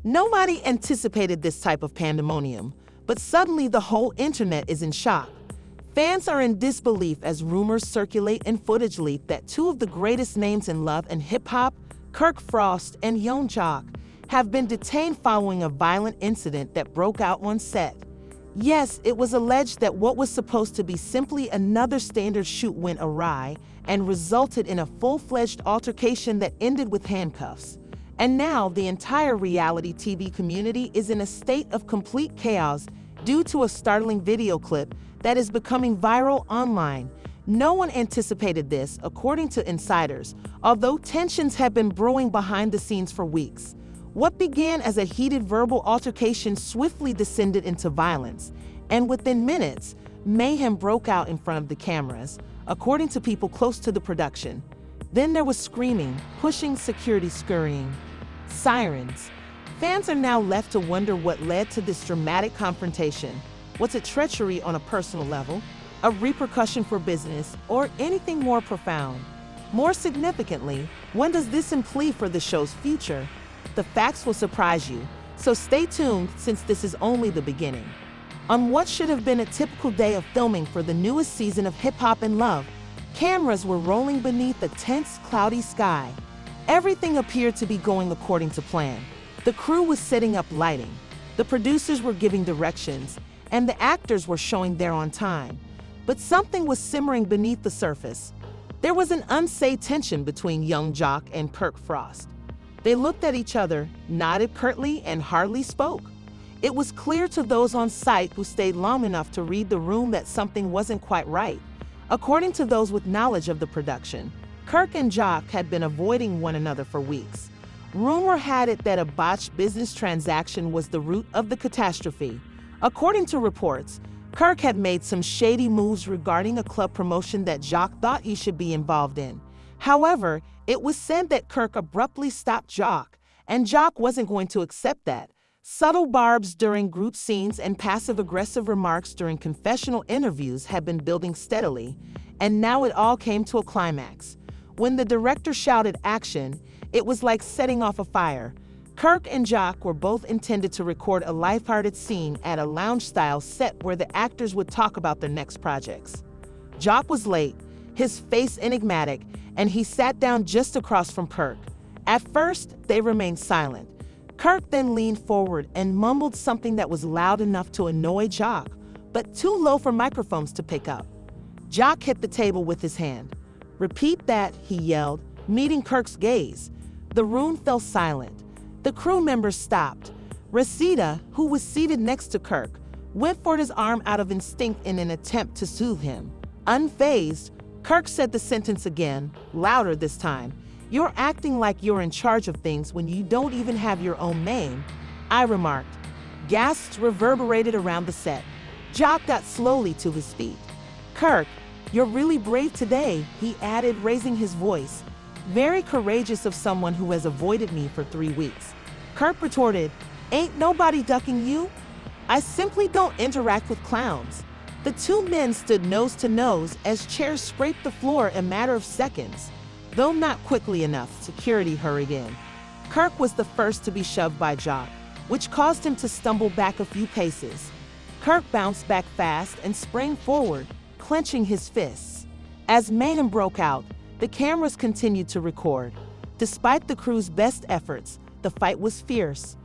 Nobody anticipated this type of pandemonium, but suddenly the whole internet is in shock. Fans are in disbelief as rumors circulate and footage leak that two of the greatest names in love and hip-hop, Kirk Frost and Young Jock, have been detained following a violent incident that broke out on set. Yes, it was alleged that what was supposed to be simply another standard shoot went awry and resulted in a full-fledged altercation that ended with handcuffs. And now the entire reality TV community is in a state of complete chaos due to a startling video clip that is becoming viral online. No one anticipated this, according to insiders, although tensions have been brewing behind the scenes for weeks. What began as a heated verbal altercation swiftly descended into violence, and within minutes, mayhem broke out in front of the cameras, according to people close to the production. Then there was screaming, pushing, security scurrying, sirens. Fans are now left to wonder what led to this dramatic confrontation. Was it treachery on a personal level, a repercussion for business, or anything more profound? More significantly, when does this imply for the show's future? The facts will surprise you, so stay tuned since this is only the beginning. On what should have been a typical day of filming for the newest season of Hip Hop and Love, cameras were rolling beneath a tense, cloudy sky. Everything appeared to be going according to plan. The crew was setting up lighting, the producers were giving directions, and the actors were showing they're on time. But something was simmering beneath the surface. There was an unsaid tension between Young Jock and Kirk Frost. They looked at each other, nodded curtly, and hardly spoke. It was clear to those on site who stayed long enough to read the room that something wasn't quite right. According to those with knowledge of the production, Kirk and Jock had been avoiding one another for weeks. Rumor had it that a botched business transaction was the root of the catastrophe. According to reports, Kirk had made some shady moves regarding a club promotion that Jock thought he should be involved in. However, it was said that Kirk abruptly stopped Jock, and Jock wasn't going to accept that. Subtle barbs during group scenes and passive-aggressive remarks during confessional interviews had been building steadily, and now it all came to a climax. When the director shouted action, it was like setting off a fire. Kirk and Jock were both intended to record a lighthearted scene at a lounge-style set where the actors would talk about their next projects. Jock was late, his face enigmatic, and he sat down just across from Kirk. At first, they remained silent. Kirk then leaned forward and mumbled something that was loud enough to annoy Jock, but too low for microphones to pick up. Jock hit the table with his hand. "Repeat that," he yelled, meeting Kirk's gaze. The room fell silent. The crew members stopped. Reseda, who was seated next to Kirk, went for his arm out of instinct in an attempt to soothe him. Unfazed, Kirk said the sentence again, louder this time. "You're acting like you're in charge of things when you don't even have your own name," I remarked. Gasps reverberated around the set. Jock got slowly to his feet. "Kirk, you're really brave today," he added, raising his voice. "Very courageous of someone who has avoided me for 3 weeks." Kirk retorted, "Ain't nobody ducking you? I simply don't interact with clowns." The two men stood nose to nose as chairs scraped the floor in a matter of seconds. Though not quickly enough, security hurried in. Kirk was the first to be shoved by Jock, which caused him to stumble back a few paces. Kirk bounced back fast and sprang forward, clenching his fists. As mayhem broke out, the cameras continued to record. Despite the crew's best efforts, the fight was fierce.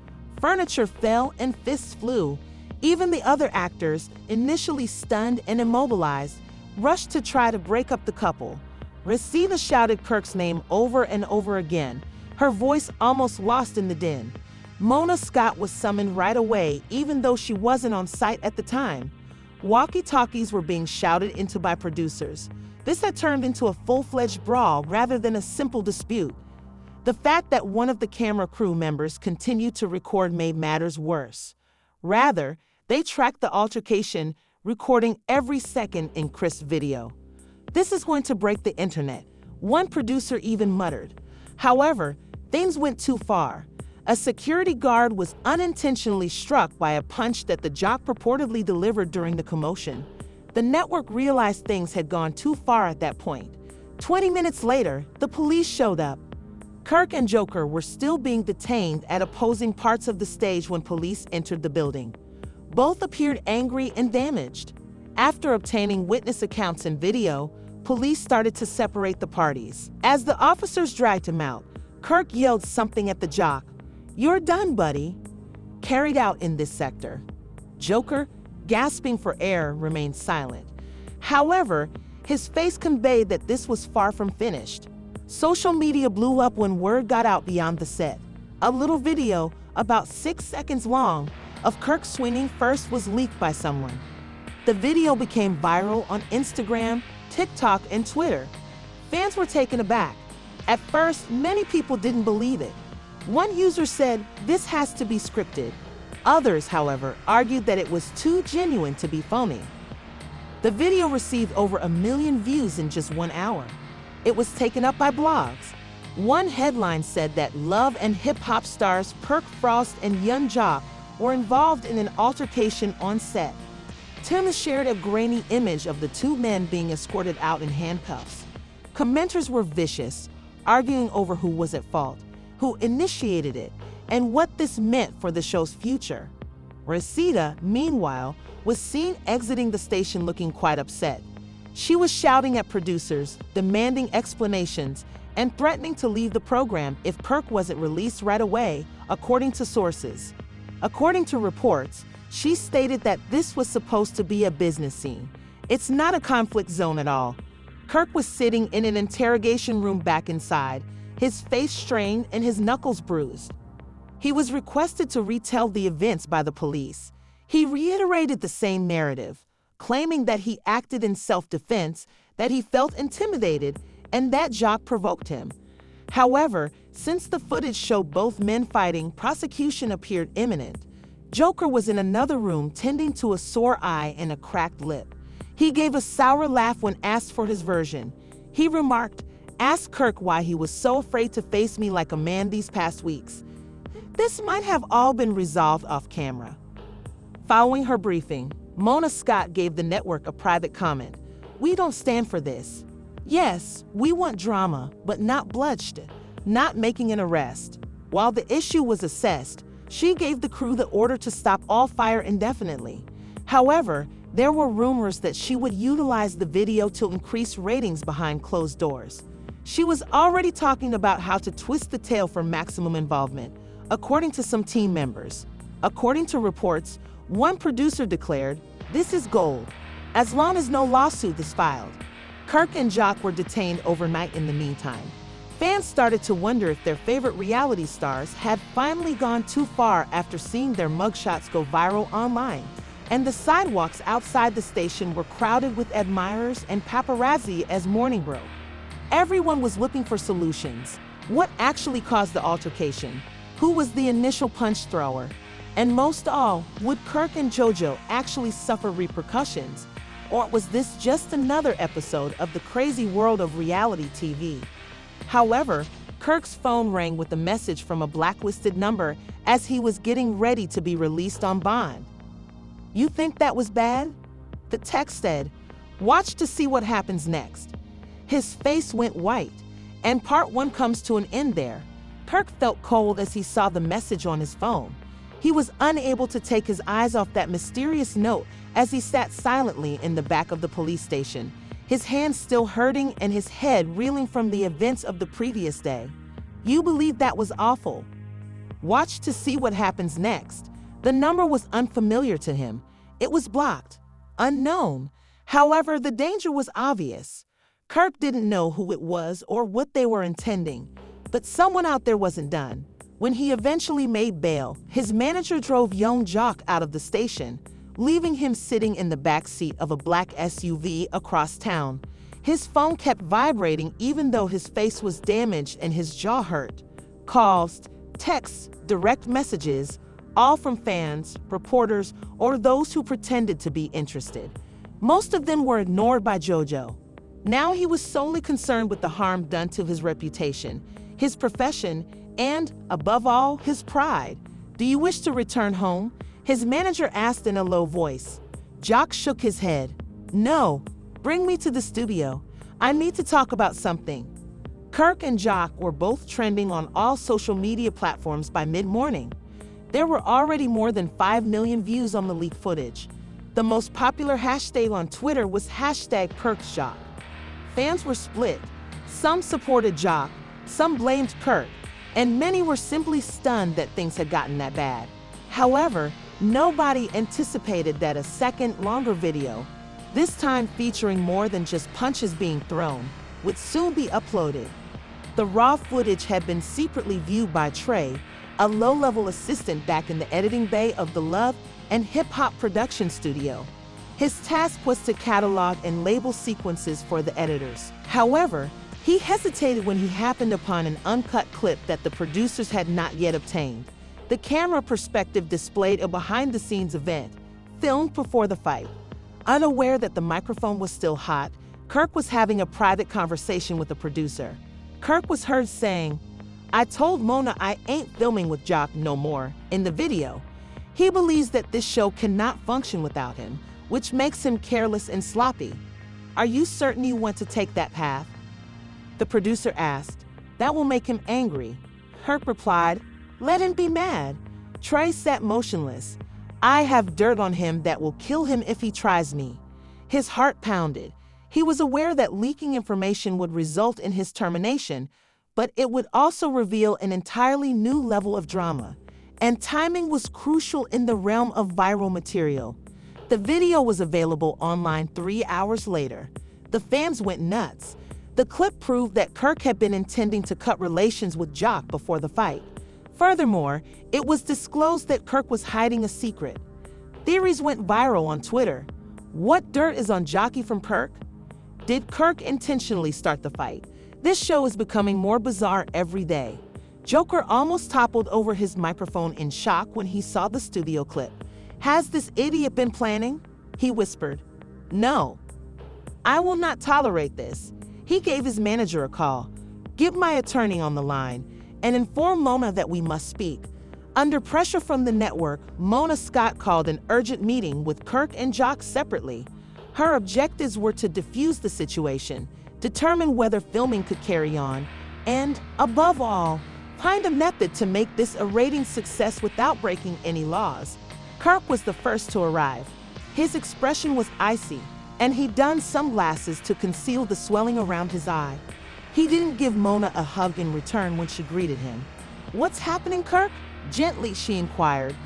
Furniture fell and fists flew. Even the other actors, initially stunned and immobilized, rushed to try to break up the couple. Reseda shouted Kirk's name over and over again, her voice almost lost in the din. Mona Scott was summoned right away, even though she wasn't on site at the time. Walkie-talkies were being shouted into by producers. This had turned into a full-fledged brawl rather than a simple dispute. The fact that one of the camera crew members continued to record made matters worse. Rather, they tracked the altercation, recording every second in crisp video. "This is going to break the internet," one producer even muttered. However, things went too far. A security guard was unintentionally struck by a punch that the Jock purportedly delivered during the commotion. The network realized things had gone too far at that point. 20 minutes later, the police showed up. Kirk and Joker were still being detained at opposing parts of the stage when police entered the building. Both appeared angry and damaged. After obtaining witness accounts and video, police started to separate the parties. As the officers dragged him out, Kirk yelled something at the jock. "You're done, buddy." Carried out in this sector. Joker, gasping for air, remained silent. However, his face conveyed that this was far from finished. Social media blew up when word got out beyond the set. A little video, about 6 seconds long, of Kirk swinging first was leaked by someone. The video became viral on Instagram, TikTok, and Twitter. Fans were taken aback. At first, many people didn't believe it. One user said, "This has to be scripted." Others, however, argued that it was too genuine to be phony. The video received over 1 million views in just 1 hour. It was taken up by blogs. One headline said that Love and hip-hop stars Kirk Frost and Young Jock were involved in an altercation on set. Tim shared a grainy image of the two men being escorted out in handcuffs. Commenters were vicious, arguing over who was at fault, who initiated it, and what this meant for the show's future. Reseda, meanwhile, was seen exiting the station looking quite upset. She was shouting at producers, demanding explanations, and threatening to leave the program if Kirk wasn't released right away, according to sources. According to reports, she stated that this was supposed to be a business scene. It's not a conflict zone at all. Kirk was sitting in an interrogation room back inside, his face strained and his knuckles bruised. He was requested to retell the events by the police. He reiterated the same narrative, claiming that he acted in self-defense, that he felt intimidated, and that Jock provoked him. However, since the footage showed both men fighting, prosecution appeared imminent. Joker was in another room tending to a sore eye and a cracked lip. He gave a sour laugh when asked for his version. He remarked, "Ask Kirk why he was so afraid to face me like a man these past weeks. This might have all been resolved off camera." Following her briefing, Mona Scott gave the network a private comment. "We don't stand for this. Yes, we want drama, but not bloodshed, not making an arrest." While the issue was assessed, she gave the crew the order to stop all fire indefinitely. However, there were rumors that she would utilize the video to increase ratings behind closed doors. She was already talking about how to twist the tale for maximum involvement, according to some team members. According to reports, one producer declared, "This is gold, as long as no lawsuit is filed." Kirk and Jock were detained overnight in the meantime. Fans started to wonder if their favorite reality stars had finally gone too far after seeing their mugshots go viral online, and the sidewalks outside the station were crowded with admirers and paparazzi as morning broke. Everyone was looking for solutions. What actually caused the altercation? Who was the initial punch thrower? And most of all, would Kirk and JoJo actually suffer repercussions? Or was this just another episode of the crazy world of reality TV? However, Kirk's phone rang with a message from a blacklisted number as he was getting ready to be released on bond. "You think that was bad?" The text said, "Watch to see what happens next." His face went white, and part 1 comes to an end there. Kirk felt cold as he saw the message on his phone. He was unable to take his eyes off that mysterious note as he sat silently in the back of the police station, his hands still hurting and his head reeling from the events of the previous day. "You believe that was awful. Watch to see what happens next." The number was unfamiliar to him. It was blocked, unknown. However, the danger was obvious. Kirk didn't know who it was or what they were intending, but someone out there wasn't done. When he eventually made bail, his manager drove young Jock out of the station, leaving him sitting in the back seat of a black SUV across town. His phone kept vibrating even though his face was damaged and his jaw hurt. Calls, texts, direct messages, all from fans, reporters, or those who pretended to be interested. Most of them were ignored by JoJo. Now he was solely concerned with the harm done to his reputation, his profession, and, above all, his pride. "Do you wish to return home?" his manager asked in a low voice. Jock shook his head. "No, bring me to the studio. I need to talk about something." Kirk and Jock were both trending on all social media platforms by mid-morning. There were already more than 5 million views on the leaked footage. The most popular hashtag on Twitter was #KirkJock. Fans were split. Some supported Jock, some blamed Kirk, and many were simply stunned that things had gotten that bad. However, nobody anticipated that a second, longer video, this time featuring more than just punches being thrown, would soon be uploaded. The raw footage had been secretly viewed by Trey, a low-level assistant back in the editing bay of the Love and Hip Hop production studio. His task was to catalog and label sequences for the editors. However, he hesitated when he happened upon an uncut clip that the producers had not yet obtained. The camera perspective displayed a behind-the-scenes event, filmed before the fight. Unaware that the microphone was still hot, Kirk was having a private conversation with the producer. Kirk was heard saying, "I told Mona I ain't filming with Jock no more," in the video. He believes that this show cannot function without him, which makes him careless and sloppy. "Are you certain you want to take that path?" the producer asked. "That will make him angry." Kirk replied, "Let him be mad." Trey sat motionless. "I have dirt on him that will kill him if he tries me." His heart pounded. He was aware that leaking information would result in his termination, but it would also reveal an entirely new level of drama. And timing was crucial in the realm of viral material. The video was available online 3 hours later. The fans went nuts. The clip proved that Kirk had been intending to cut relations with Jock before the fight. Furthermore, it was disclosed that Kirk was hiding a secret. Theories went viral on Twitter. What dirt is on Jockey from Kirk? Did Kirk intentionally start the fight? This show is becoming more bizarre every day. Joker almost toppled over his microphone in shock when he saw the studio clip. "Has this idiot been planning?" he whispered. "No. I will not tolerate this." He gave his manager a call. "Get my attorney on the line and inform Mona that we must speak." Under pressure from the network, Mona Scott called an urgent meeting with Kirk and Jock separately. Her objectives were to defuse the situation, determine whether filming could carry on, and, above all, find a method to make this a rating success without breaking any laws. Kirk was the first to arrive. His expression was icy, and he'd donned sunglasses to conceal the swelling around his eye. He didn't give Mona a hug in return when she greeted him. "What's happening, Kirk?" Gently, she inquired.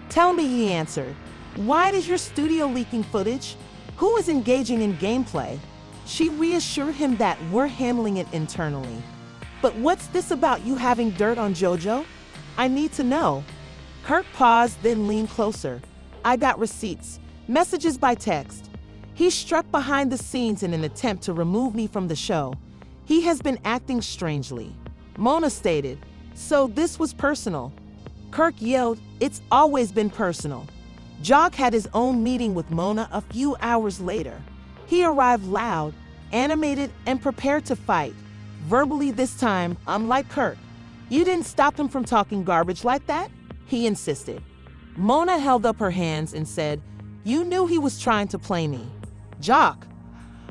"Tell me," he answered. "Why is your studio leaking footage? Who is engaging in gameplay?" She reassured him that we're handling it internally. "But what's this about you having dirt on JoJo? I need to know." Kirk paused, then leaned closer. "I got receipts, messages by text. He struck behind the scenes in an attempt to remove me from the show. He has been acting strangely." Mona stated, "So this was personal?" Kirk yelled, "It's always been personal." Jock had his own meeting with Mona a few hours later. He arrived loud, animated, and prepared to fight. Verbally this time, unlike Kirk. "You didn't stop him from talking garbage like that?" he insisted. Mona held up her hands and said, "You knew he was trying to play me." "Jock,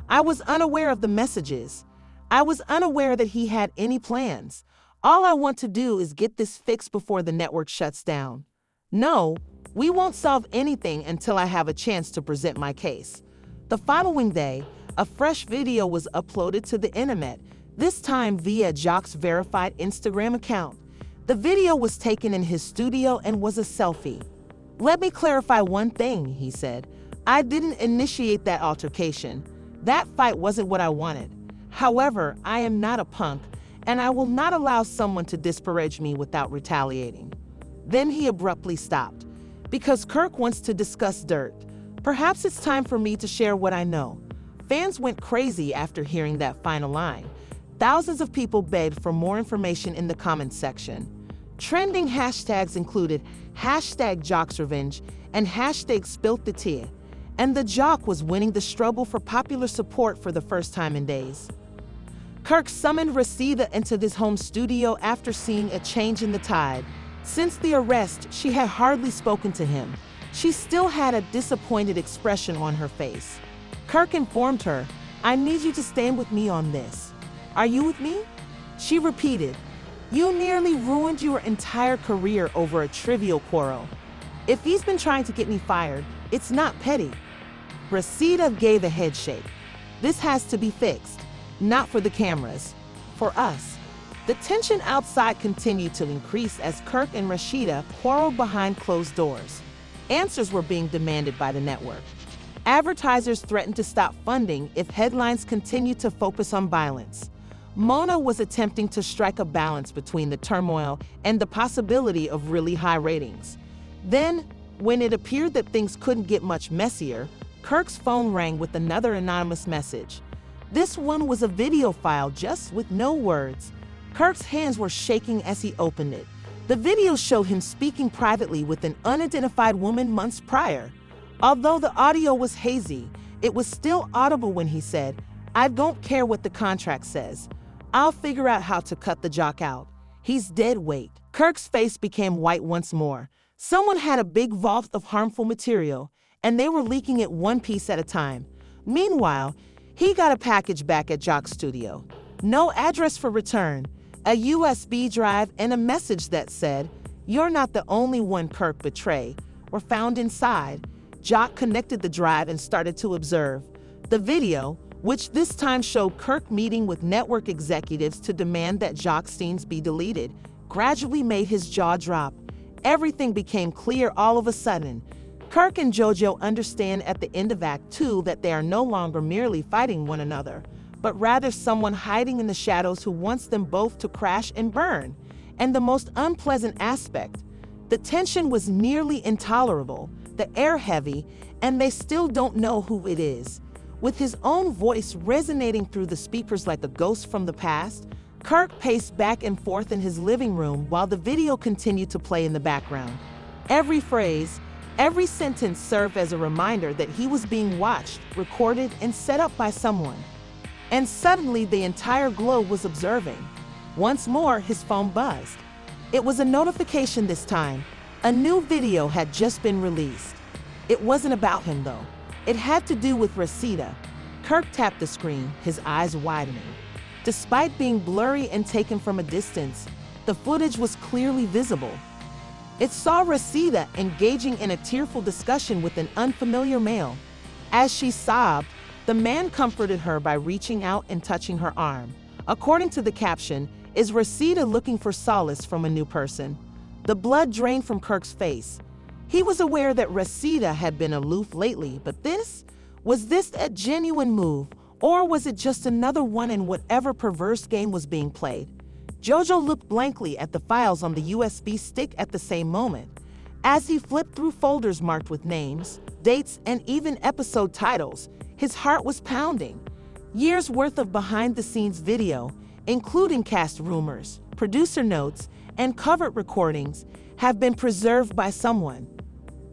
I was unaware of the messages. I was unaware that he had any plans. All I want to do is get this fixed before the network shuts down. No, we won't solve anything until I have a chance to present my case." The following day, a fresh video was uploaded to the internet, this time via Jock's verified Instagram account. The video was taken in his studio and was a selfie. "Let me clarify one thing," he said. "I didn't initiate that altercation. That fight wasn't what I wanted. However, I am not a punk, and I will not allow someone to disparage me without retaliating." Then he abruptly stopped. "Because Kirk wants to discuss dirt. Perhaps it's time for me to share what I know." Fans went crazy after hearing that final line. Thousands of people begged for more information in the comments section. Trending hashtags included #JocksRevenge and #SpiltTheTea, and the Jock was winning the struggle for popular support for the first time in days. Kirk summoned Reseda into his home studio after seeing a change in the tide. Since the arrest, she had hardly spoken to him. She still had a disappointed expression on her face. Kirk informed her, "I need you to stand with me on this." "Are you with me?" She repeated, "You nearly ruined your entire career over a trivial quarrel. If he's been trying to get me fired, it's not petty." Rashida gave a head shake. "This has to be fixed. Not for the cameras. For us." The tension outside continued to increase as Kirk and Rashida quarreled behind closed doors. Answers were being demanded by the network. Advertisers threatened to stop funding if headlines continued to focus on violence. Mona was attempting to strike a balance between the turmoil and the possibility of really high ratings. Then, when it appeared that things couldn't get much messier, Kirk's phone rang with another anonymous message. This one was a video file just with no words. Kirk's hands were shaking as he opened it. The video showed him speaking privately with an unidentified woman months prior. Although the audio was hazy, it was still audible when he said, "I don't care what the contract says. I'll figure out how to cut the jock out. He's dead weight." Kirk's face became white once more. Someone had a big vault of harmful material, and they were leaking it one piece at a time. Meanwhile, he got a package back at Jock's studio. No address for return, a USB drive, and a message that said, "You're not the only one Kirk betrayed," were found inside. Jock connected the drive and started to observe. The video, which this time showed Kirk meeting with network executives to demand that Jock's scenes be deleted, gradually made his jaw drop. Everything became clear all of a sudden. Kirk and JoJo understand at the end of Act 2 that they are no longer merely fighting one another, but rather someone hiding in the shadows who wants them both to crash and burn. And the most unpleasant aspect, the tension was nearly intolerable, the air heavy, and they still don't know who it is. With his own voice resonating through the speakers like a ghost from the past, Kirk paced back and forth in his living room while the video continued to play in the background. Every phrase, every sentence served as a reminder that he was being watched, recorded, and set up by someone. And suddenly the entire globe was observing. Once more, his phone buzzed. It was a notification this time. A new video had just been released. It wasn't about him, though. It had to do with Rashida. Kirk tapped the screen, his eyes widening. Despite being blurry and taken from a distance, the footage was clearly visible. It saw Rashida engaging in a tearful discussion with an unfamiliar male. As she sobbed, the man comforted her by reaching out and touching her arm. According to the caption, "Is Rashida looking for solace from a new person?" The blood drained from Kirk's face. He was aware that Rashida had been aloof lately, but was this a genuine move, or was it just another one in whatever perverse game was being played? JoJo looked blankly at the files on the USB stick at the same moment. As he flipped through folders marked with names, dates, and even episode titles, his heart was pounding. Years worth of behind-the-scenes video, including cast rumors, producer notes, and covered recordings, have been preserved by someone.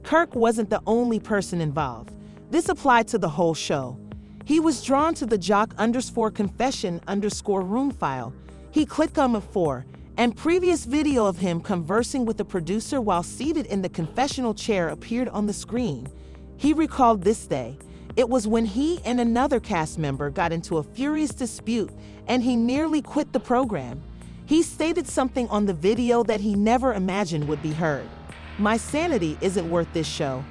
Kirk wasn't the only person involved. This applied to the whole show. He was drawn to the jock_confession_room file. He clicked on F4, and previous video of him conversing with the producer while seated in the confessional chair appeared on the screen. He recalled this day. It was when he and another cast member got into a furious dispute and he nearly quit the program. He stated something on the video that he never imagined would be heard. "My sanity isn't worth this show.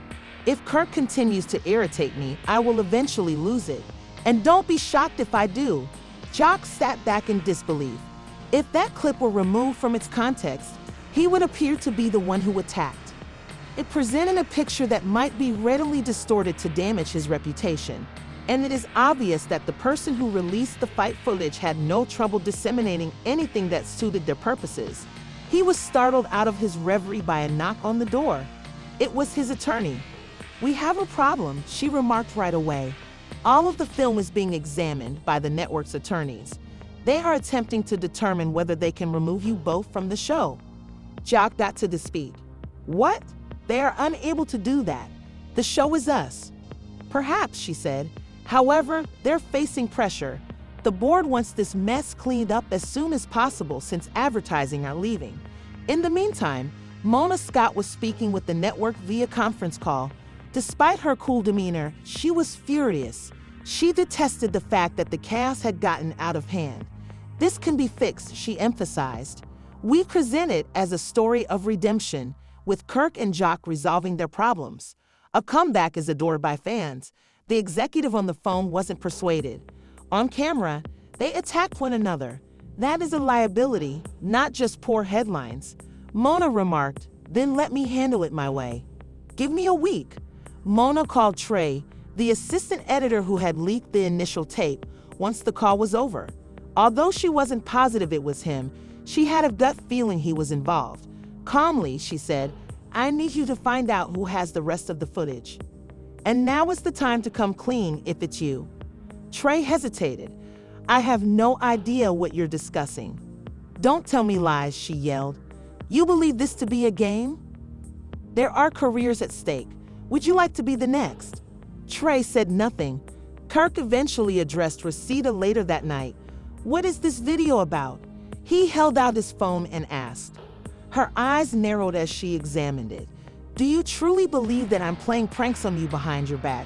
If Kirk continues to irritate me, I will eventually lose it. And don't be shocked if I do." Jock sat back in disbelief. If that clip were removed from its context, he would appear to be the one who attacked. It presented a picture that might be readily distorted to damage his reputation. And it is obvious that the person who released the fight footage had no trouble disseminating anything that suited their purposes. He was startled out of his reverie by a knock on the door. It was his attorney. "We have a problem," she remarked right away. All of the film is being examined by the network's attorneys. They are attempting to determine whether they can remove you both from the show. Jock got to dispute. "What? They are unable to do that. The show is us." "Perhaps," she said. "However, they're facing pressure. The board wants this mess cleaned up as soon as possible since advertising are leaving." In the meantime, Mona Scott was speaking with the network via conference call. Despite her cool demeanor, she was furious. She detested the fact that the chaos had gotten out of hand. This can be fixed, she emphasized. We present it as a story of redemption, with Kirk and Jock resolving their problems. A comeback is adored by fans. The executive on the phone wasn't persuaded. On camera, they attacked one another. That is a liability, not just poor headlines. Mona remarked, then let me handle it my way. Give me a week. Mona called Trey, the assistant editor who had leaked the initial tape, once the call was over. Although she wasn't positive it was him, she had a gut feeling he was involved. Calmly, she said, I need you to find out who has the rest of the footage. And now is the time to come clean if it's you. Trey hesitated. I have no idea what you're discussing. Don't tell me lies, she yelled. You believe this to be a game? There are careers at stake. Would you like to be the next? Trey said nothing. Kirk eventually addressed Rosita later that night. What is this video about? He held out his phone and asked. Her eyes narrowed as she examined it. Do you truly believe that I'm playing pranks on you behind your back?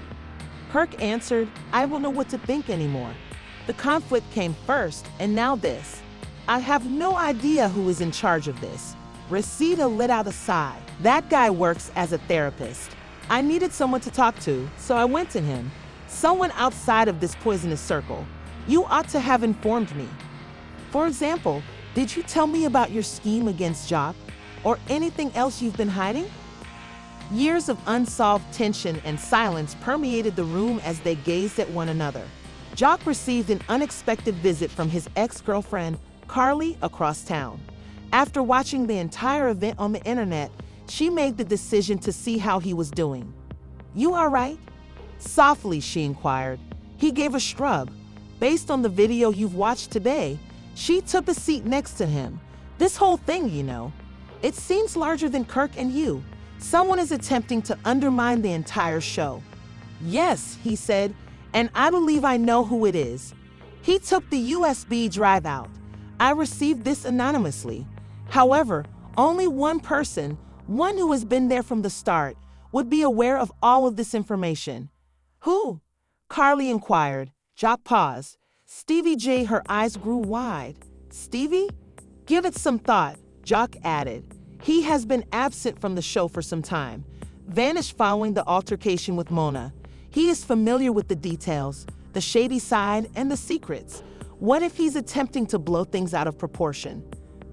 Kirk answered, I don't know what to think anymore. The conflict came first, and now this. I have no idea who is in charge of this. Rosita let out a sigh. That guy works as a therapist. I needed someone to talk to, so I went to him. Someone outside of this poisonous circle. You ought to have informed me. For example, did you tell me about your scheme against Jock, or anything else you've been hiding? Years of unsolved tension and silence permeated the room as they gazed at one another. Jock received an unexpected visit from his ex-girlfriend, Carly, across town. After watching the entire event on the internet, she made the decision to see how he was doing. You all right? Softly, she inquired. He gave a shrug. Based on the video you've watched today, she took a seat next to him. This whole thing, you know, it seems larger than Kirk and you. Someone is attempting to undermine the entire show. Yes, he said, and I believe I know who it is. He took the USB drive out. I received this anonymously. However, only one person, one who has been there from the start, would be aware of all of this information. Who? Carly inquired. Jock paused. Stevie J, her eyes grew wide. Stevie? Give it some thought, Jock added. He has been absent from the show for some time, vanished following the altercation with Mona. He is familiar with the details, the shady side, and the secrets. What if he's attempting to blow things out of proportion?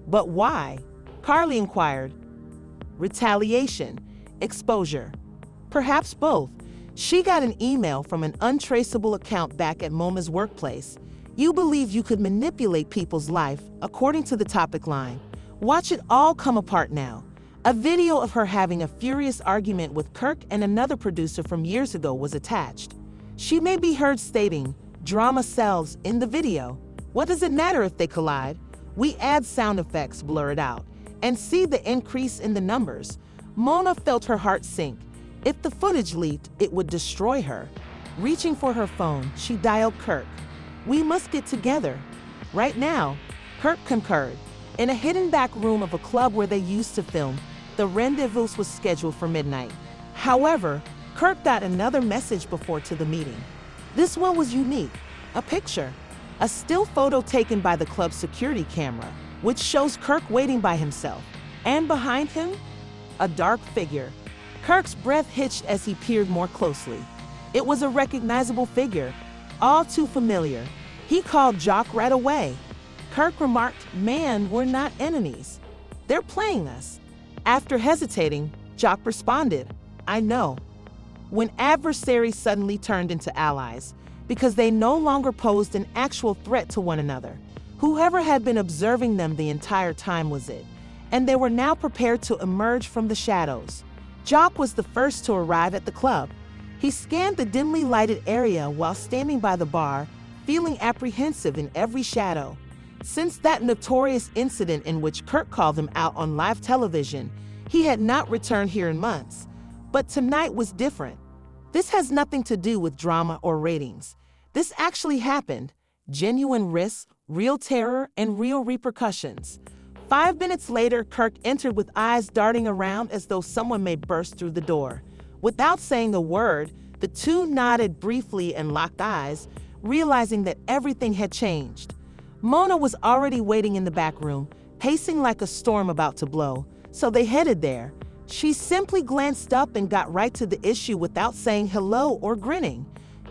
But why? Carly inquired. Retaliation, exposure. Perhaps both. She got an email from an untraceable account back at Mona's workplace. You believe you could manipulate people's life, according to the topic line. Watch it all come apart now. A video of her having a furious argument with Kirk and another producer from years ago was attached. She may be heard stating, drama sells, in the video. What does it matter if they collide? We add sound effects, blur it out, and see the increase in the numbers. Mona felt her heart sink. If the footage leaked, it would destroy her. Reaching for her phone, she dialed Kirk. We must get together. Right now. Kirk concurred. In a hidden back room of a club where they used to film, the rendezvous was scheduled for midnight. However, Kirk got another message before to the meeting. This one was unique. A picture. A still photo taken by the club's security camera, which shows Kirk waiting by himself. And behind him, a dark figure. Kirk's breath hitched as he peered more closely. It was a recognizable figure, all too familiar. He called Jock right away. Kirk remarked, man, we're not enemies. They're playing us. After hesitating, Jock responded, I know. When adversaries suddenly turned into allies, because they no longer posed an actual threat to one another. Whoever had been observing them the entire time was it, and they were now prepared to emerge from the shadows. Jock was the first to arrive at the club. He scanned the dimly lighted area while standing by the bar, feeling apprehensive in every shadow. Since that notorious incident in which Kirk called him out on live television, he had not returned here in months. But tonight was different. This has nothing to do with drama or ratings. This actually happened. Genuine risks, real terror, and real repercussions. 5 minutes later, Kirk entered with eyes darting around as though someone may burst through the door. Without saying a word, the two nodded briefly and locked eyes, realizing that everything had changed. Mona was already waiting in the back room, pacing like a storm about to blow, so they headed there. She simply glanced up and got right to the issue without saying hello or grinning.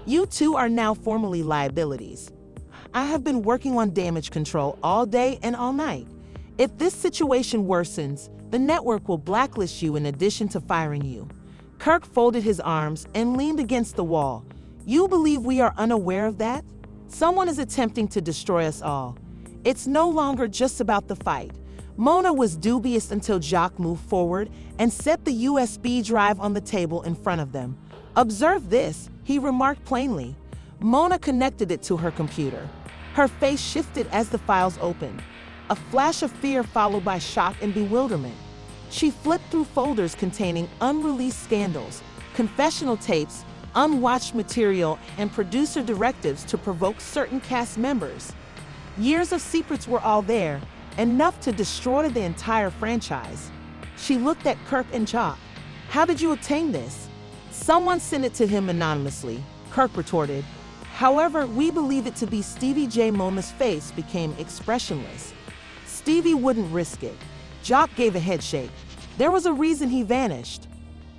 You two are now formally liabilities. I have been working on damage control all day and all night. If this situation worsens, the network will blacklist you in addition to firing you. Kirk folded his arms and leaned against the wall. You believe we are unaware of that? Someone is attempting to destroy us all. It's no longer just about the fight. Mona was dubious until Jacques moved forward and set the USB drive on the table in front of them. Observe this, he remarked plainly. Mona connected it to her computer. Her face shifted as the files opened. A flash of fear followed by shock and bewilderment. She flipped through folders containing unreleased scandals, confessional tapes, unwatched material, and producer directives to provoke certain cast members. Years of secrets were all there, enough to destroy the entire franchise. She looked at Kirk and Jacques. How did you obtain this? Someone sent it to him anonymously, Kirk retorted. However, we believe it to be Stevie J. Mona's face became expressionless. Stevie wouldn't risk it. Jacques gave a headshake. There was a reason he vanished.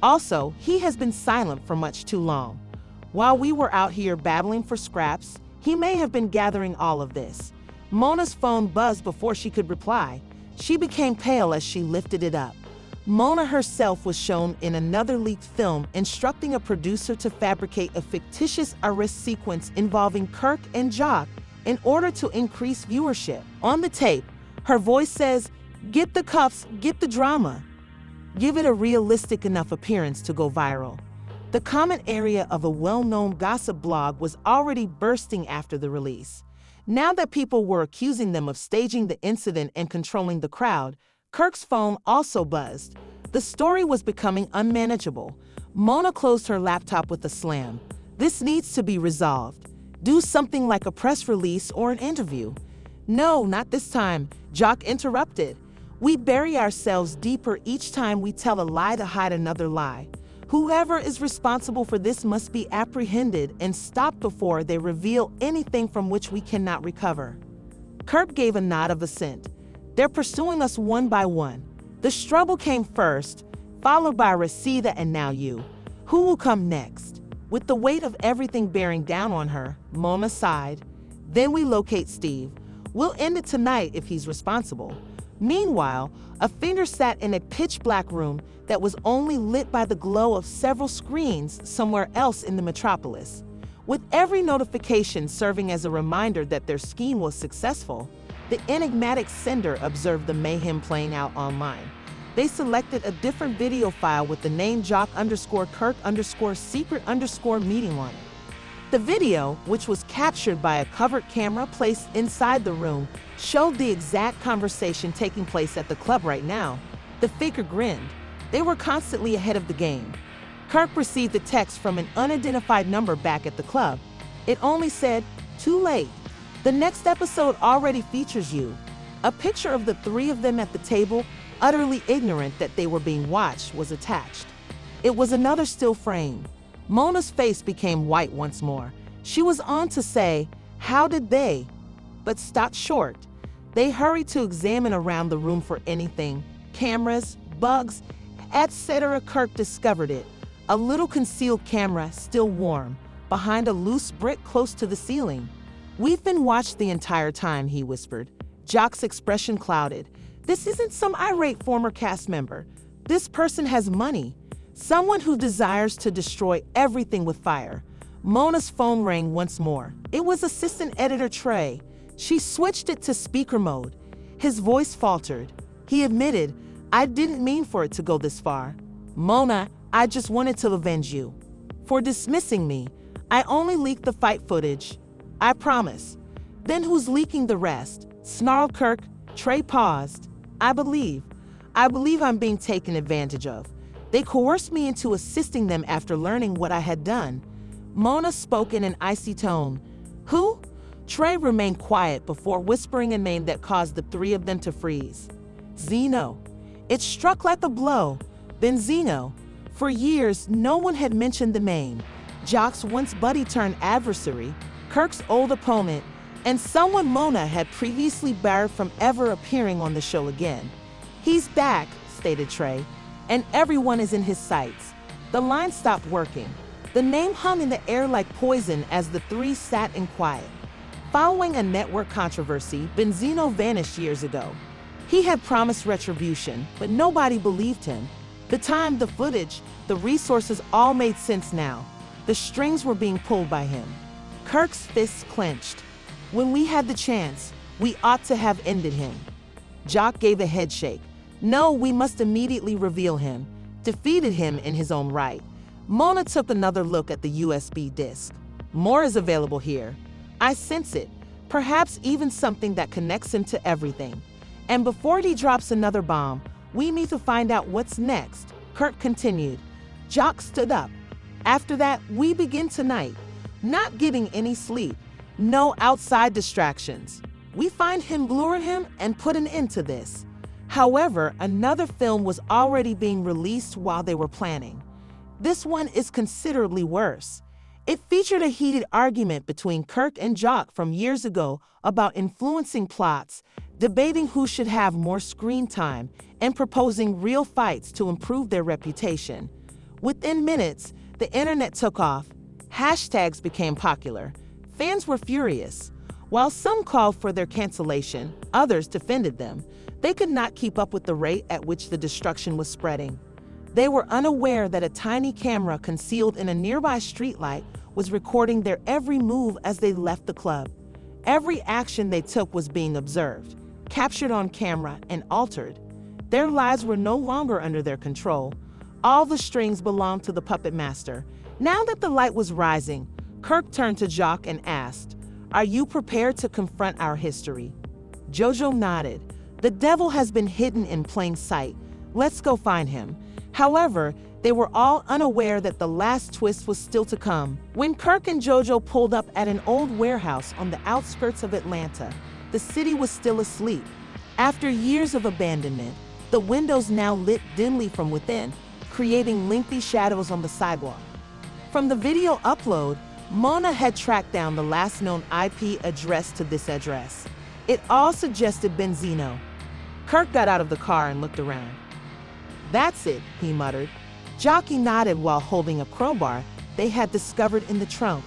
Also, he has been silent for much too long. While we were out here battling for scraps, he may have been gathering all of this. Mona's phone buzzed before she could reply. She became pale as she lifted it up. Mona herself was shown in another leaked film instructing a producer to fabricate a fictitious arrest sequence involving Kirk and Jacques in order to increase viewership. On the tape, her voice says, "Get the cuffs, get the drama." Give it a realistic enough appearance to go viral. The comment area of a well-known gossip blog was already bursting after the release. Now that people were accusing them of staging the incident and controlling the crowd, Kirk's phone also buzzed. The story was becoming unmanageable. Mona closed her laptop with a slam. This needs to be resolved. Do something like a press release or an interview. No, not this time, Jacques interrupted. We bury ourselves deeper each time we tell a lie to hide another lie. Whoever is responsible for this must be apprehended and stopped before they reveal anything from which we cannot recover. Kirk gave a nod of assent. They're pursuing us one by one. The struggle came first, followed by Reseda and now you. Who will come next? With the weight of everything bearing down on her, Mona sighed. Then we locate Steve. We'll end it tonight if he's responsible. Meanwhile, Offender sat in a pitch-black room that was only lit by the glow of several screens somewhere else in the metropolis. With every notification serving as a reminder that their scheme was successful, the enigmatic sender observed the mayhem playing out online. They selected a different video file with the name Jock_Kirk_secret_meeting on it. The video, which was captured by a covered camera placed inside the room, showed the exact conversation taking place at the club right now. The figure grinned. They were constantly ahead of the game. Kirk received a text from an unidentified number back at the club. It only said, "Too late. The next episode already features you." A picture of the three of them at the table, utterly ignorant that they were being watched, was attached. It was another still frame. Mona's face became white once more. She was on to say, "How did they?" but stopped short. They hurried to examine around the room for anything, cameras, bugs, etc. Kirk discovered it. A little concealed camera, still warm, behind a loose brick close to the ceiling. "We've been watched the entire time," he whispered. Jacques' expression clouded. "This isn't some irate former cast member. This person has money. Someone who desires to destroy everything with fire." Mona's phone rang once more. It was assistant editor Trey. She switched it to speaker mode. His voice faltered. He admitted, "I didn't mean for it to go this far. Mona, I just wanted to avenge you. For dismissing me, I only leaked the fight footage. I promise." "Then who's leaking the rest?" snarled Kirk. Trey paused. I believe I'm being taken advantage of. They coerced me into assisting them after learning what I had done." Mona spoke in an icy tone. "Who?" Trey remained quiet before whispering a name that caused the three of them to freeze. "Zeno." It struck like a blow. Benzino. For years, no one had mentioned the name. Jacques' once buddy turned adversary, Kirk's old opponent, and someone Mona had previously barred from ever appearing on the show again. "He's back," stated Trey, "and everyone is in his sights." The line stopped working. The name hung in the air like poison as the three sat in quiet. Following a network controversy, Benzino vanished years ago. He had promised retribution, but nobody believed him. The time, the footage, the resources all made sense now. The strings were being pulled by him. Kirk's fists clenched. "When we had the chance, we ought to have ended him." Jock gave a head shake. "No, we must immediately reveal him. Defeated him in his own right." Mona took another look at the USB disk. "More is available here. I sense it. Perhaps even something that connects him to everything. And before he drops another bomb, we need to find out what's next," Kirk continued. Jock stood up. "After that, we begin tonight. Not getting any sleep. No outside distractions. We find him, lure him, and put an end to this." However, another film was already being released while they were planning. This one is considerably worse. It featured a heated argument between Kirk and Jock from years ago about influencing plots, debating who should have more screen time, and proposing real fights to improve their reputation. Within minutes, the internet took off. Hashtags became popular. Fans were furious. While some called for their cancellation, others defended them. They could not keep up with the rate at which the destruction was spreading. They were unaware that a tiny camera concealed in a nearby streetlight was recording their every move as they left the club. Every action they took was being observed, captured on camera, and altered. Their lives were no longer under their control. All the strings belonged to the puppet master. Now that the light was rising, Kirk turned to Jock and asked, "Are you prepared to confront our history?" Jojo nodded. "The devil has been hidden in plain sight. Let's go find him." However, they were all unaware that the last twist was still to come. When Kirk and Jojo pulled up at an old warehouse on the outskirts of Atlanta, the city was still asleep. After years of abandonment, the windows now lit dimly from within, creating lengthy shadows on the sidewalk. From the video upload, Mona had tracked down the last known IP address to this address. It all suggested Benzino. Kirk got out of the car and looked around. "That's it," he muttered. Jockey nodded while holding a crowbar they had discovered in the trunk.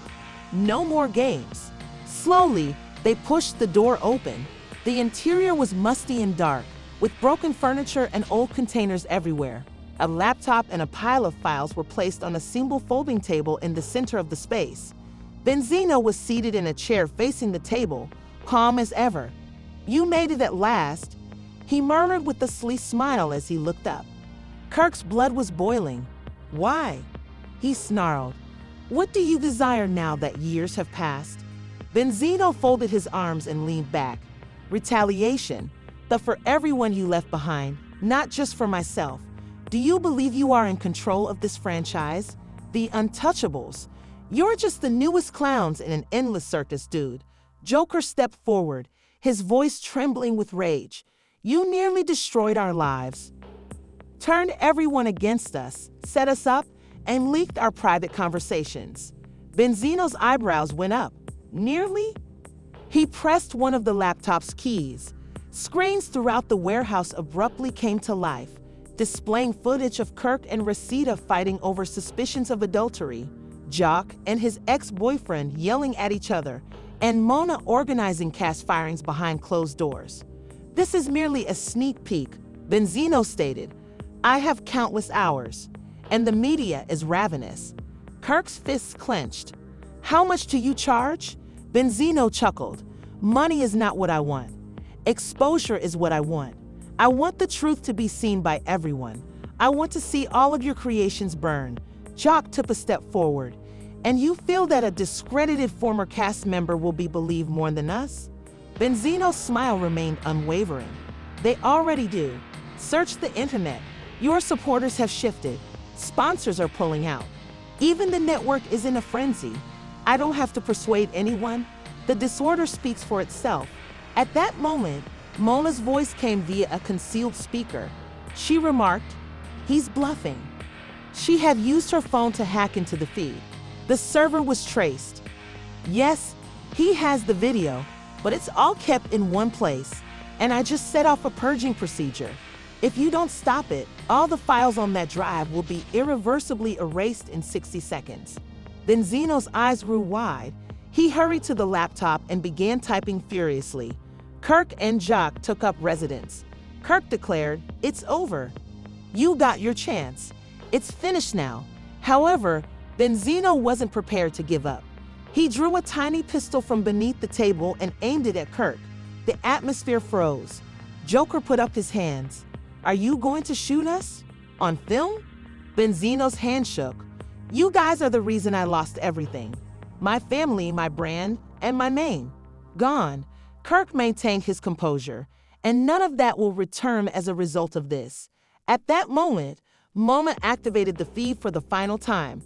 No more games. Slowly, they pushed the door open. The interior was musty and dark, with broken furniture and old containers everywhere. A laptop and a pile of files were placed on a single folding table in the center of the space. Benzino was seated in a chair facing the table, calm as ever. "You made it at last," he murmured with a sleek smile as he looked up. Kirk's blood was boiling. "Why?" he snarled. "What do you desire now that years have passed?" Benzino folded his arms and leaned back. "Retaliation, but for everyone you left behind, not just for myself. Do you believe you are in control of this franchise? The untouchables. You're just the newest clowns in an endless circus, dude." Joker stepped forward, his voice trembling with rage. "You nearly destroyed our lives. Turned everyone against us, set us up, and leaked our private conversations." Benzino's eyebrows went up. "Nearly?" He pressed one of the laptop's keys. Screens throughout the warehouse abruptly came to life, displaying footage of Kirk and Resita fighting over suspicions of adultery, Jock and his ex-boyfriend yelling at each other, and Mona organizing cast firings behind closed doors. "This is merely a sneak peek," Benzino stated. "I have countless hours, and the media is ravenous." Kirk's fists clenched. "How much do you charge?" Benzino chuckled. "Money is not what I want. Exposure is what I want. I want the truth to be seen by everyone. I want to see all of your creations burn." Jock took a step forward. "And you feel that a discredited former cast member will be believed more than us?" Benzino's smile remained unwavering. "They already do. Search the internet. Your supporters have shifted. Sponsors are pulling out. Even the network is in a frenzy. I don't have to persuade anyone. The disorder speaks for itself." At that moment, Mona's voice came via a concealed speaker. She remarked, "He's bluffing." She had used her phone to hack into the feed. The server was traced. "Yes, he has the video. but it's all kept in one place, and I just set off a purging procedure. If you don't stop it, all the files on that drive will be irreversibly erased in 60 seconds. Then Zeno's eyes grew wide. He hurried to the laptop and began typing furiously. Kirk and Jock took up residence. Kirk declared, "It's over. You got your chance. It's finished now." However, then Zeno wasn't prepared to give up. He drew a tiny pistol from beneath the table and aimed it at Kirk. The atmosphere froze. Joker put up his hands. "Are you going to shoot us? On film?" Then Zeno's hand shook. "You guys are the reason I lost everything. My family, my brand, and my name. Gone." Kirk maintained his composure, and none of that will return as a result of this. At that moment, Mona activated the feed for the final time.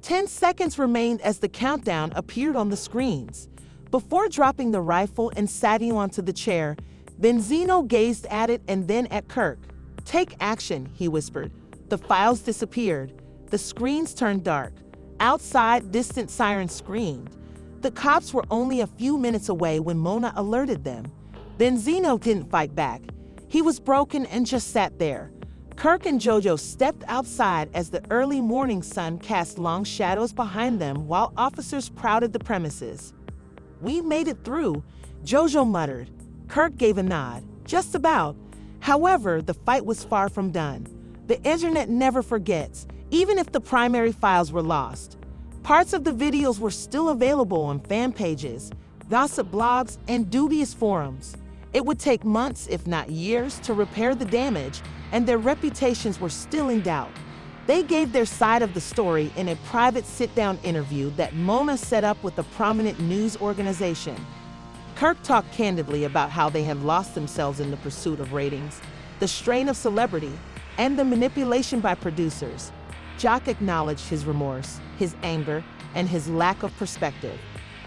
10 seconds remained as the countdown appeared on the screens. Before dropping the rifle and sagging onto the chair, then Zeno gazed at it and then at Kirk. "Take action," he whispered. The files disappeared. The screens turned dark. Outside, distant sirens screamed. The cops were only a few minutes away when Mona alerted them. Then Zeno didn't fight back. He was broken and just sat there. Kirk and Jojo stepped outside as the early morning sun cast long shadows behind them while officers crowded the premises. "We made it through," Jojo muttered. Kirk gave a nod. "Just about." However, the fight was far from done. The internet never forgets, even if the primary files were lost. Parts of the videos were still available on fan pages, gossip blogs, and dubious forums. It would take months, if not years, to repair the damage, and their reputations were still in doubt. They gave their side of the story in a private sit-down interview that Mona set up with a prominent news organization. Kirk talked candidly about how they had lost themselves in the pursuit of ratings, the strain of celebrity, and the manipulation by producers. Jock acknowledged his remorse, his anger, and his lack of perspective.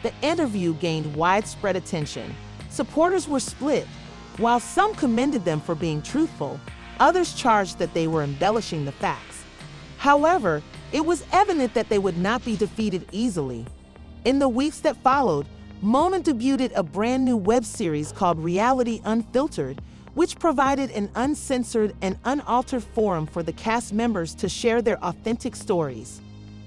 The interview gained widespread attention. Supporters were split. While some commended them for being truthful, others charged that they were embellishing the facts. However, it was evident that they would not be defeated easily. In the weeks that followed, Mona debuted a brand new web series called Reality Unfiltered, which provided an uncensored and unaltered forum for the cast members to share their authentic stories.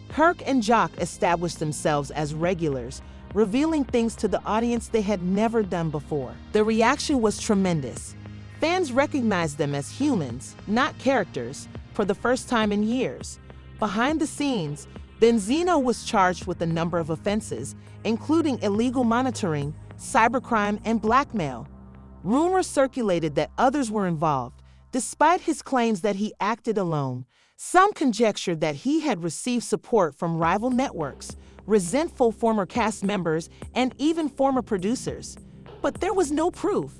Kirk and Jock established themselves as regulars, revealing things to the audience they had never done before. The reaction was tremendous. Fans recognized them as humans, not characters, for the first time in years. Behind the scenes, then Zeno was charged with a number of offenses, including illegal monitoring, cybercrime, and blackmail. Rumors circulated that others were involved, despite his claims that he acted alone. Some conjectured that he had received support from rival networks, resentful former cast members, and even former producers. But there was no proof.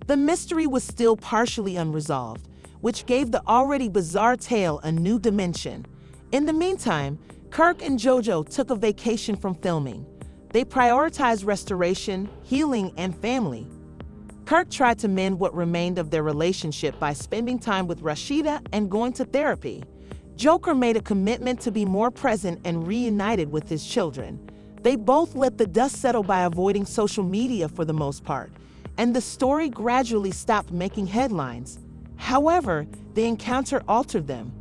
The mystery was still partially unresolved, which gave the already bizarre tale a new dimension. In the meantime, Kirk and Jojo took a vacation from filming. They prioritized restoration, healing, and family. Kirk tried to mend what remained of their relationship by spending time with Rashida and going to therapy. Joker made a commitment to be more present and reunited with his children. They both let the dust settle by avoiding social media for the most part, and the story gradually stopped making headlines. However, the encounter altered them.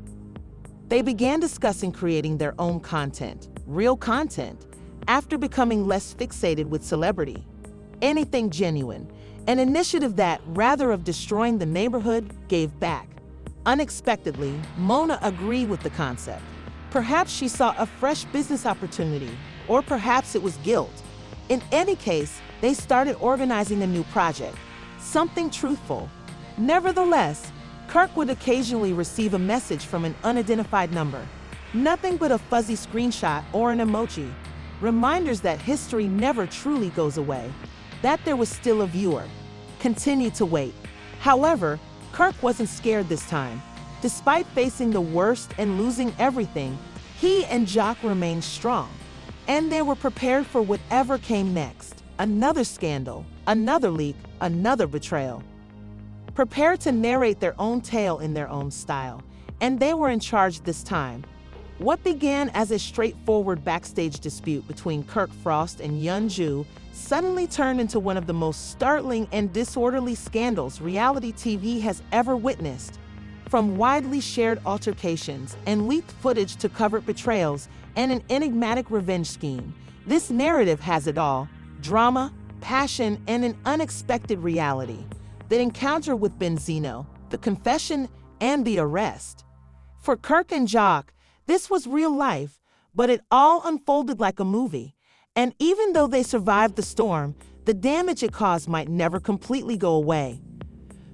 They began discussing creating their own content, real content, after becoming less fixated with celebrity. Anything genuine, an initiative that, rather of destroying the neighborhood, gave back. Unexpectedly, Mona agreed with the concept. Perhaps she saw a fresh business opportunity, or perhaps it was guilt. In any case, they started organizing a new project, something truthful. Nevertheless, Kirk would occasionally receive a message from an unidentified number. Nothing but a fuzzy screenshot or an emoji. Reminders that history never truly goes away, that there was still a viewer. Continued to wait. However, Kirk wasn't scared this time. Despite facing the worst and losing everything, he and Jock remained strong. And they were prepared for whatever came next. Another scandal, another leak, another betrayal. Prepared to narrate their own tale in their own style. And they were in charge this time. What began as a straightforward backstage dispute between Kirk Frost and Yeonju suddenly turned into one of the most startling and disorderly scandals reality TV has ever witnessed. From widely shared altercations and leaked footage to covert betrayals and an enigmatic revenge scheme, this narrative has it all: drama, passion, and an unexpected reality. The encounter with Benzino, the confession, and the arrest. For Kirk and Jock, this was real life, but it all unfolded like a movie. And even though they survived the storm, the damage it caused might never completely go away.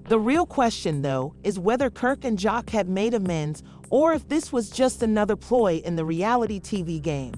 The real question, though, is whether Kirk and Jock had made amends or if this was just another ploy in the reality TV game.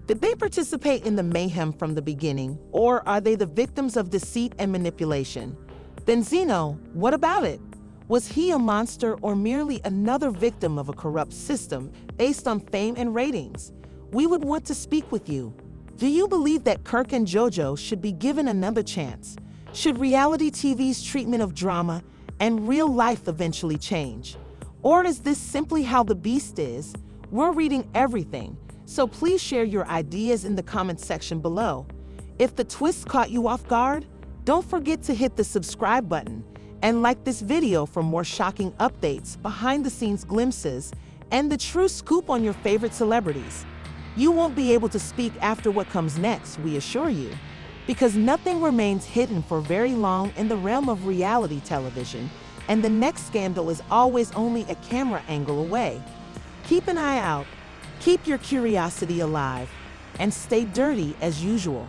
Did they participate in the mayhem from the beginning, or are they the victims of deceit and manipulation? Benzino, what about it? Was he a monster or merely another victim of a corrupt system based on fame and ratings? We would want to speak with you. Do you believe that Kirk and JoJo should be given another chance? Should reality TV's treatment of drama and real life eventually change? Or is this simply how the beast is? We're reading everything, so please share your ideas in the comment section below. If the twist caught you off guard, don't forget to hit the subscribe button and like this video for more shocking updates, behind-the-scenes glimpses, and the true scoop on your favorite celebrities. You won't be able to speak after what comes next, we assure you, because nothing remains hidden for very long in the realm of reality television, and the next scandal is always only a camera angle away. Keep an eye out, keep your curiosity alive, and stay dirty as usual.